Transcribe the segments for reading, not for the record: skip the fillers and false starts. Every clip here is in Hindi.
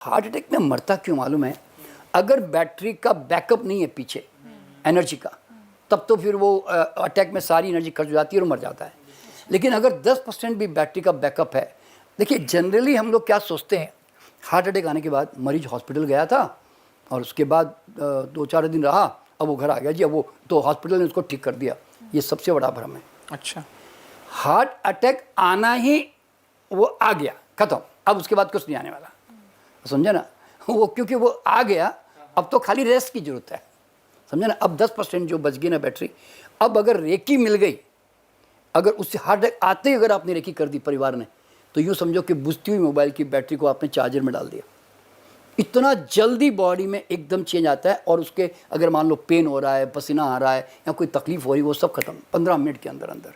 हार्ट अटैक में मरता क्यों मालूम है? अगर बैटरी का बैकअप नहीं है पीछे एनर्जी का, तब तो फिर वो अटैक में सारी एनर्जी खर्च हो जाती है और मर जाता है। लेकिन अगर 10% भी बैटरी का बैकअप है, देखिए जनरली हम लोग क्या सोचते हैं, हार्ट अटैक आने के बाद मरीज हॉस्पिटल गया था और उसके बाद 2-4 दिन रहा, अब वो घर आ गया जी, अब वो तो हॉस्पिटल ने उसको ठीक कर दिया। ये सबसे बड़ा भ्रम है। अच्छा, हार्ट अटैक आना ही वो आ गया, खत्म, अब उसके बाद कुछ नहीं आने वाला, समझे ना? वो क्योंकि वो आ गया, अब तो खाली रेस्ट की जरूरत है, समझे ना? अब 10% जो बच गई ना बैटरी, अब अगर रेकी मिल गई, अगर उससे हार्ट अटैक आते ही अगर आपने रेकी कर दी परिवार ने, तो यूँ समझो कि बुझती हुई मोबाइल की बैटरी को आपने चार्जर में डाल दिया। इतना जल्दी बॉडी में एकदम चेंज आता है और उसके अगर मान लो पेन हो रहा है, पसीना आ रहा है या कोई तकलीफ हो रही है, वो सब खत्म 15 मिनट के अंदर अंदर।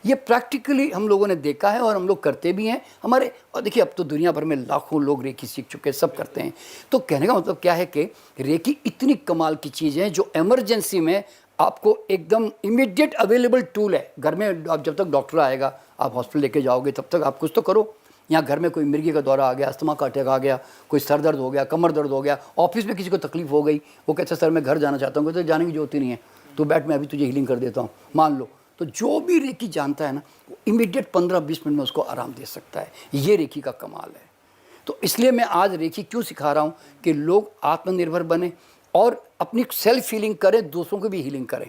ये प्रैक्टिकली हम लोगों ने देखा है और हम लोग करते भी हैं हमारे। और देखिए अब तो दुनिया भर में लाखों लोग रेकी सीख चुके हैं, सब करते हैं। तो कहने का मतलब क्या है कि रेकी इतनी कमाल की चीज़ है जो इमरजेंसी में आपको एकदम इमीडिएट अवेलेबल टूल है। घर में आप जब तक डॉक्टर आएगा, आप हॉस्पिटल लेके जाओगे, तब तक आप कुछ तो करो। यहाँ घर में कोई मिर्गी का दौरा आ गया, अस्थमा का अटैक आ गया, कोई सर दर्द हो गया, कमर दर्द हो गया, ऑफिस में किसी को तकलीफ हो गई, वो कहते सर मैं घर जाना चाहता हूँ, तो जाने की जरूरत ही नहीं है, तो बैठ मैं अभी तुझे हीलिंग कर देता हूँ, मान लो। तो जो भी रेकी जानता है ना, वो इमीडिएट 15-20 मिनट में उसको आराम दे सकता है। ये रेकी का कमाल है। तो इसलिए मैं आज रेकी क्यों सिखा रहा हूँ कि लोग आत्मनिर्भर बने और अपनी सेल्फ हीलिंग करें, दूसरों को भी हीलिंग करें।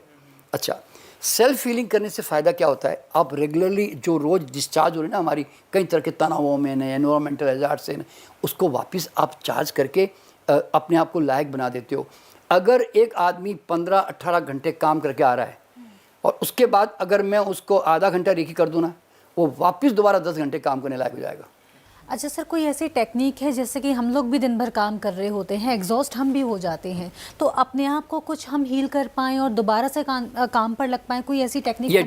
अच्छा, सेल्फ हीलिंग करने से फ़ायदा क्या होता है? आप रेगुलरली जो रोज़ डिस्चार्ज हो रही है ना हमारी कई तरह के तनावों में, एनवायरमेंटल हैज़ार्ड से, उसको वापस आप चार्ज करके अपने आप को लायक बना देते हो। अगर एक आदमी 15-18 घंटे काम करके आ रहा है और उसके बाद अगर मैं उसको आधा घंटा रेकी कर दूँ ना, वो वापस दोबारा 10 घंटे काम करने लायक हो जाएगा। अच्छा सर, कोई ऐसी टेक्निक है जैसे कि हम लोग भी दिन भर काम कर रहे होते हैं, एग्जॉस्ट हम भी हो जाते हैं, तो अपने आप को कुछ हम हील कर पाएँ और दोबारा से काम पर लग पाएँ? कोई ऐसी टेक्निक ये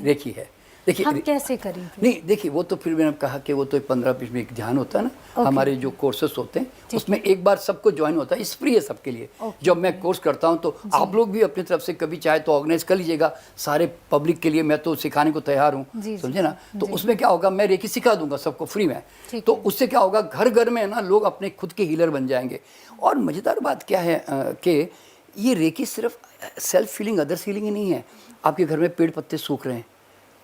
रेकी है। देखिए हम कैसे करें? नहीं, देखिए वो तो फिर मैंने कहा कि वो तो 15-20 मिनट ध्यान होता है ना। हमारे जो कोर्सेस होते हैं उसमें एक बार सबको ज्वाइन होता है, इस फ्री है सबके लिए। जब मैं कोर्स करता हूँ तो आप लोग भी अपनी तरफ से कभी चाहे तो ऑर्गेनाइज कर लीजिएगा सारे पब्लिक के लिए। मैं तो सिखाने को तैयार हूँ, समझे ना? तो उसमें क्या होगा, मैं रेकी सिखा दूंगा सबको फ्री में। तो उससे क्या होगा, घर घर में ना लोग अपने खुद के हीलर बन जाएंगे। और मज़ेदार बात क्या है कि ये रेकी सिर्फ सेल्फ हीलिंग, अदर्स हीलिंग ही नहीं है। आपके घर में पेड़ पत्ते सूख रहे हैं,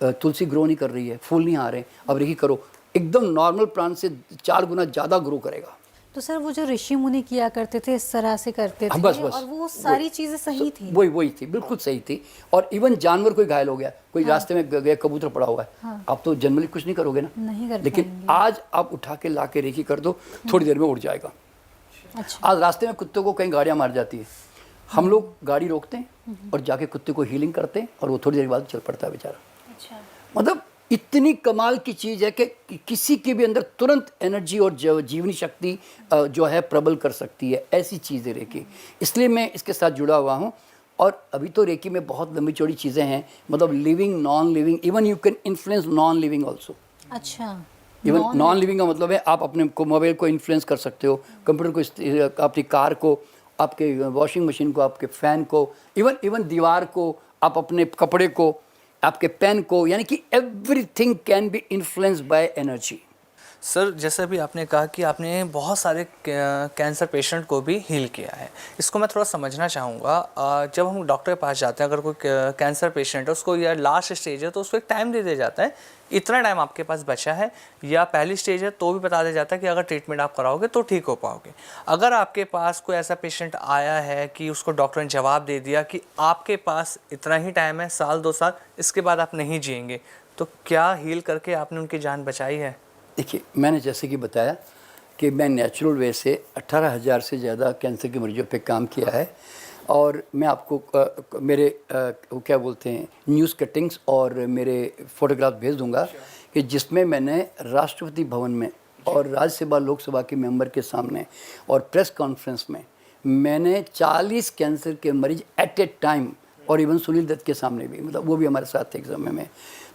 तुलसी ग्रो नहीं कर रही है, फूल नहीं आ रहे, अब रेकी करो, एकदम नॉर्मल प्लांट से 4 गुना ज़्यादा ग्रो करेगा। तो सर वो जो ऋषि मुनि किया करते थे इस तरह से करते थे, बस और वो सारी चीज़ें सही थी? वही थी, बिल्कुल सही थी। और इवन जानवर कोई घायल हो गया, कोई रास्ते में गया, कबूतर पड़ा हुआ है, आप तो जनरली कुछ नहीं करोगे ना, नहीं कर लेकिन पाएंगे। आज आप उठा के ला के रेकी कर दो, थोड़ी देर में उड़ जाएगा। अच्छा। आज रास्ते में कुत्तों को कहीं गाड़ियाँ मार जाती है, हम लोग गाड़ी रोकते हैं और जाके कुत्ते को हीलिंग करते हैं और वो थोड़ी देर बाद चल पड़ता है बेचारा। अच्छा। मतलब इतनी कमाल की चीज़ है कि किसी के भी अंदर तुरंत एनर्जी और जीवनी शक्ति जो है प्रबल कर सकती है, ऐसी चीज़ है रेकी। इसलिए मैं इसके साथ जुड़ा हुआ हूँ। और अभी तो रेकी में बहुत लंबी चौड़ी चीज़ें हैं, मतलब living, non living, even you can influence non living also. अच्छा, इवन नॉन लिविंग का मतलब है आप अपने को मोबाइल को इन्फ्लुएंस कर सकते हो, कंप्यूटर को, अपनी कार को, आपके वॉशिंग मशीन को, आपके फ़ैन को, इवन दीवार को, आप अपने कपड़े को, आपके पेन को, यानी कि everything can be influenced by energy. Sir जैसे अभी आपने कहा कि आपने बहुत सारे कैंसर पेशेंट को भी हील किया है, इसको मैं थोड़ा समझना चाहूँगा। जब हम डॉक्टर के पास जाते हैं, अगर कोई कैंसर पेशेंट है, उसको या लास्ट स्टेज है तो उसको एक टाइम दे दिया जाता है, इतना टाइम आपके पास बचा है, या पहली स्टेज है तो भी बता दिया जाता है कि अगर ट्रीटमेंट आप कराओगे तो ठीक हो पाओगे। अगर आपके पास कोई ऐसा पेशेंट आया है कि उसको डॉक्टर ने जवाब दे दिया कि आपके पास इतना ही टाइम है, 1-2 साल, इसके बाद आप नहीं जिएंगे, तो क्या हील करके आपने उनकी जान बचाई है? देखिए, मैंने जैसे कि बताया कि मैं नेचुरल वे से 18,000 से ज़्यादा कैंसर के मरीजों पे काम किया है। और मैं आपको मेरे वो क्या बोलते हैं, न्यूज़ कटिंग्स और मेरे फोटोग्राफ भेज दूंगा कि जिसमें मैंने राष्ट्रपति भवन में और राज्यसभा लोकसभा के मेंबर के सामने और प्रेस कॉन्फ्रेंस में मैंने 40 कैंसर के मरीज एट ए टाइम, और इवन सुनील दत्त के सामने भी, मतलब वो भी हमारे साथ थे एक समय में,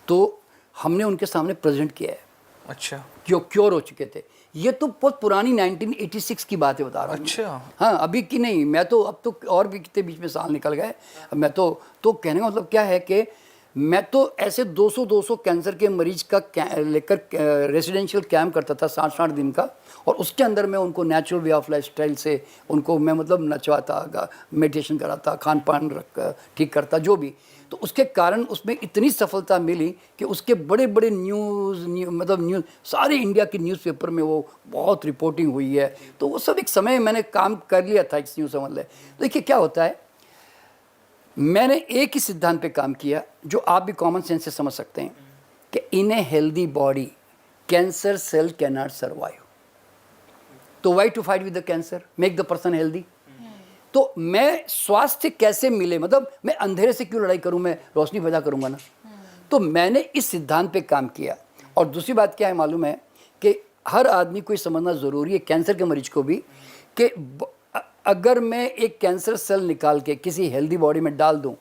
तो हमने उनके सामने प्रेजेंट किया है। अच्छा, जो क्योर हो चुके थे। ये तो बहुत पुरानी 1986 की बात है, बता रहा हूँ। अच्छा, हाँ, अभी की नहीं। मैं तो अब तो और भी कितने बीच में साल निकल गए। मैं तो कहने का मतलब क्या है कि मैं तो ऐसे 200 कैंसर के मरीज का लेकर रेसिडेंशियल कैंप करता था 60 दिन का, और उसके अंदर मैं उनको natural way of life style से उनको मैं मतलब नचवाता, मेडिटेशन कराता, खान पान ठीक करता, जो भी। तो उसके कारण उसमें इतनी सफलता मिली कि उसके बड़े बड़े न्यूज़ सारे इंडिया के न्यूज़पेपर में वो बहुत रिपोर्टिंग हुई है। तो वो सब एक समय मैंने काम कर लिया था, एक न्यूज़ समझ ले। देखिए क्या होता है, मैंने एक ही सिद्धांत पे काम किया जो आप भी कॉमन सेंस से समझ सकते हैं कि in a healthy body cancer cell can not survive. तो why to fight with the cancer, make the person healthy. तो मैं स्वास्थ्य कैसे मिले, मतलब मैं अंधेरे से क्यों लड़ाई करूं, मैं रोशनी पैदा करूंगा ना। तो मैंने इस सिद्धांत पे काम किया। और दूसरी बात क्या है मालूम है कि हर आदमी को ये समझना ज़रूरी है, कैंसर के मरीज को भी, कि अगर मैं एक कैंसर सेल निकाल के किसी हेल्दी बॉडी में डाल दूं,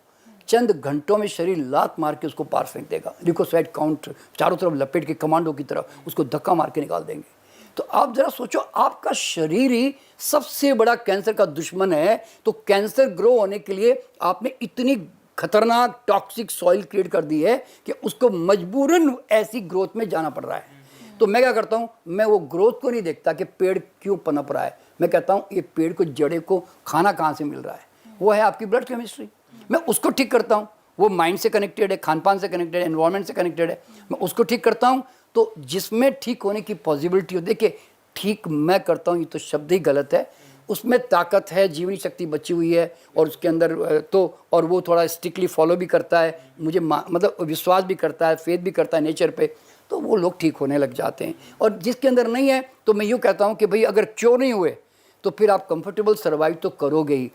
चंद घंटों में शरीर लात मार के उसको पार फेंक देगा। ल्यूकोसाइट काउंट चारों तरफ लपेट के कमांडो की तरह उसको धक्का मार के निकाल देंगे। तो आप जरा सोचो, आपका शरीर ही सबसे बड़ा कैंसर का दुश्मन है। तो कैंसर ग्रो होने के लिए आपने इतनी खतरनाक टॉक्सिक सॉइल क्रिएट कर दी है कि उसको मजबूरन ऐसी ग्रोथ में जाना पड़ रहा है। तो मैं क्या करता हूँ, मैं वो ग्रोथ को नहीं देखता कि पेड़ क्यों पनप रहा है, मैं कहता हूँ ये पेड़ को जड़े को खाना कहाँ से मिल रहा है, वो है आपकी ब्लड केमिस्ट्री। मैं उसको ठीक करता हूँ, वो माइंड से कनेक्टेड है, खान पान से कनेक्टेड है, एनवायरनमेंट से कनेक्टेड है, मैं उसको ठीक करता हूँ। तो जिसमें ठीक होने की पॉसिबिलिटी हो, देखिए ठीक मैं करता हूँ ये तो शब्द ही गलत है, उसमें ताकत है, जीवनी शक्ति बची हुई है, और उसके अंदर तो और वो थोड़ा स्ट्रिक्टली फॉलो भी करता है, मुझे मतलब विश्वास भी करता है, फेथ भी करता है नेचर पे, तो वो लोग ठीक होने लग जाते हैं। और जिसके अंदर नहीं है तो मैं यूँ कहता हूँ कि भाई अगर क्यों नहीं हुए तो फिर आप कंफर्टेबल सर्वाइव तो करोगे ही।